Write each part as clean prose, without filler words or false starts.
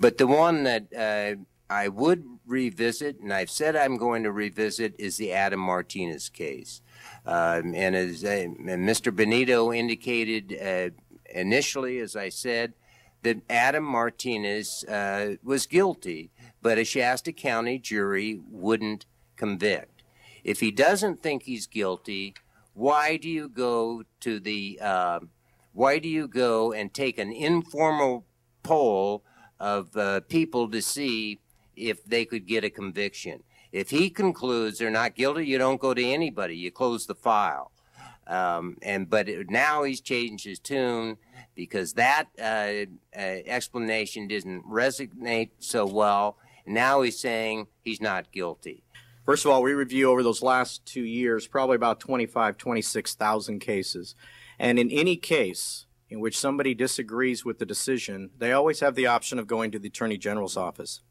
But the one that I would revisit, and I've said I'm going to revisit, is the Adam Martinez case. And as Mr. Benito indicated initially, as I said, that Adam Martinez was guilty, but a Shasta County jury wouldn't convict. If he doesn't think he's guilty, why do you go to the why do you go and take an informal poll of people to see if they could get a conviction? If he concludes they're not guilty, you don't go to anybody. You close the file. But now he's changed his tune because that explanation didn't resonate so well. Now he's saying he's not guilty. First of all, we review over those last 2 years probably about 26,000 cases. And in any case in which somebody disagrees with the decision, they always have the option of going to the Attorney General's office.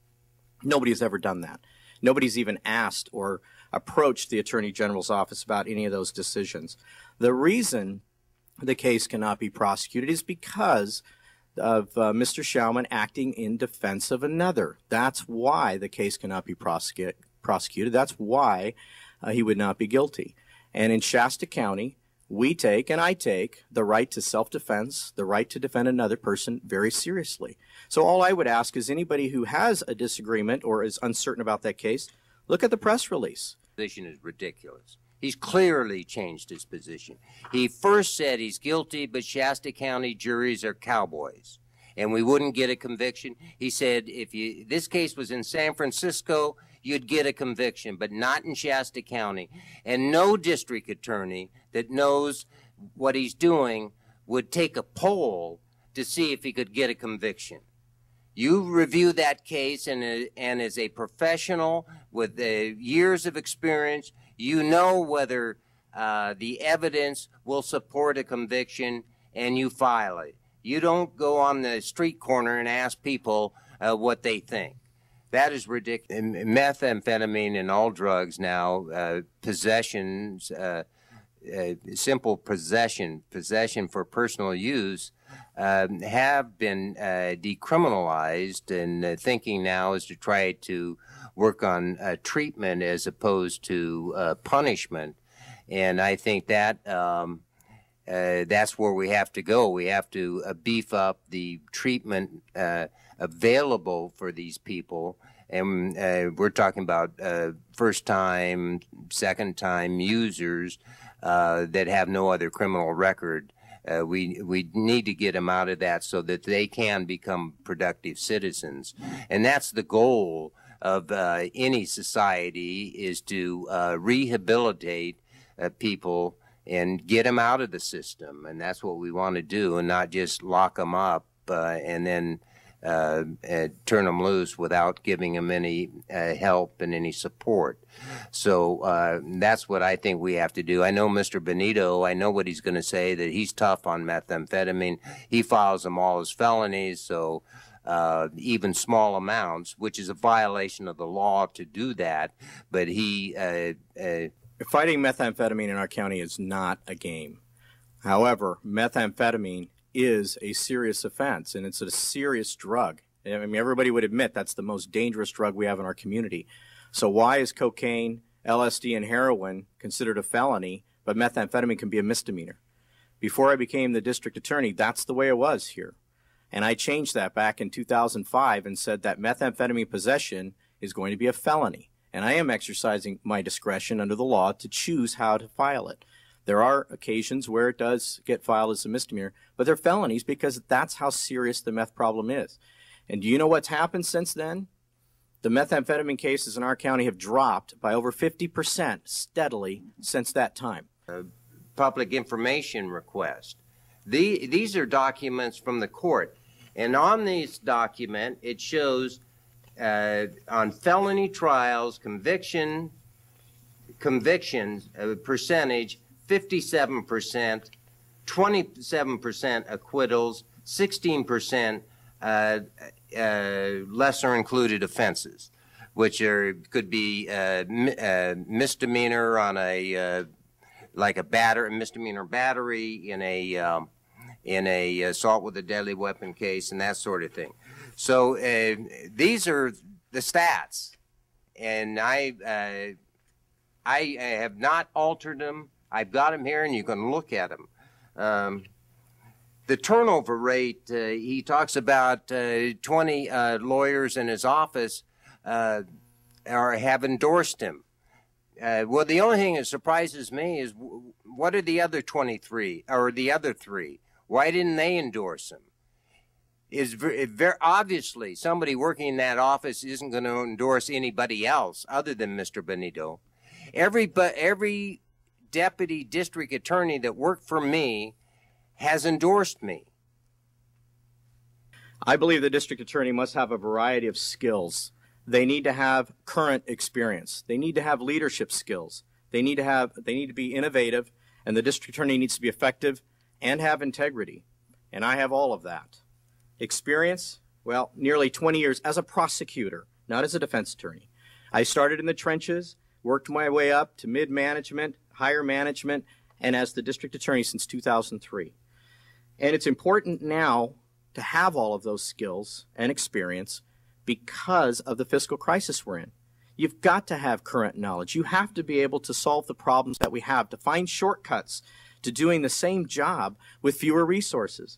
Nobody has ever done that. Nobody's even asked or approached the Attorney General's office about any of those decisions. The reason the case cannot be prosecuted is because of Mr. Schauman acting in defense of another. That's why the case cannot be prosecuted. That's why he would not be guilty. And in Shasta County, we take, and I take, the right to self-defense, the right to defend another person very seriously. So all I would ask is anybody who has a disagreement or is uncertain about that case, look at the press release. Position is ridiculous. He's clearly changed his position. He first said he's guilty, but Shasta County juries are cowboys, and we wouldn't get a conviction. He said if this case was in San Francisco, you'd get a conviction, but not in Shasta County. And no district attorney that knows what he's doing would take a poll to see if he could get a conviction. You review that case, and as a professional with years of experience, you know whether the evidence will support a conviction, and you file it. You don't go on the street corner and ask people what they think. That is ridiculous. Methamphetamine and all drugs now, possessions, simple possession for personal use, have been decriminalized, and thinking now is to try to work on treatment as opposed to punishment. And I think that that's where we have to go. We have to beef up the treatment available for these people. And we're talking about first-time, second-time users that have no other criminal record. We need to get them out of that so that they can become productive citizens. And that's the goal of any society, is to rehabilitate people and get them out of the system. And that's what we want to do, and not just lock them up and then turn them loose without giving them any help and any support. So that's what I think we have to do. I know Mr. Benito, I know what he's going to say, that he's tough on methamphetamine. He files them all as felonies, so even small amounts, which is a violation of the law to do that. But he... Fighting methamphetamine in our county is not a game. However, methamphetamine is a serious offense, and it's a serious drug. I mean, everybody would admit that's the most dangerous drug we have in our community. So why is cocaine, LSD, and heroin considered a felony, but methamphetamine can be a misdemeanor? Before I became the district attorney, that's the way it was here. And I changed that back in 2005 and said that methamphetamine possession is going to be a felony. And I am exercising my discretion under the law to choose how to file it. There are occasions where it does get filed as a misdemeanor, but they're felonies because that's how serious the meth problem is. And do you know what's happened since then? The methamphetamine cases in our county have dropped by over 50% steadily since that time. Public information request. These are documents from the court. And on this document, it shows on felony trials, convictions percentage, 57%, 27% acquittals, 16% lesser included offenses, which could be misdemeanor on a like a misdemeanor battery in a assault with a deadly weapon case and that sort of thing. So these are the stats, and I have not altered them. I've got them here, and you can look at them. The turnover rate, he talks about 20 lawyers in his office have endorsed him. Well, the only thing that surprises me is what are the other 23 or the other 3? Why didn't they endorse him? Is very obviously somebody working in that office isn't going to endorse anybody else other than Mr. Benito. Every deputy district attorney that worked for me has endorsed me. I believe the district attorney must have a variety of skills. They need to have current experience. They need to have leadership skills. They need to be innovative, and the district attorney needs to be effective and have integrity. And I have all of that. Experience, well, nearly 20 years as a prosecutor, not as a defense attorney. I started in the trenches, worked my way up to mid-management, higher management, and as the district attorney since 2003. And it's important now to have all of those skills and experience because of the fiscal crisis we're in. You've got to have current knowledge. You have to be able to solve the problems that we have, to find shortcuts to doing the same job with fewer resources.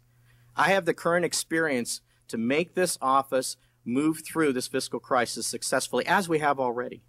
I have the current experience to make this office move through this fiscal crisis successfully, as we have already.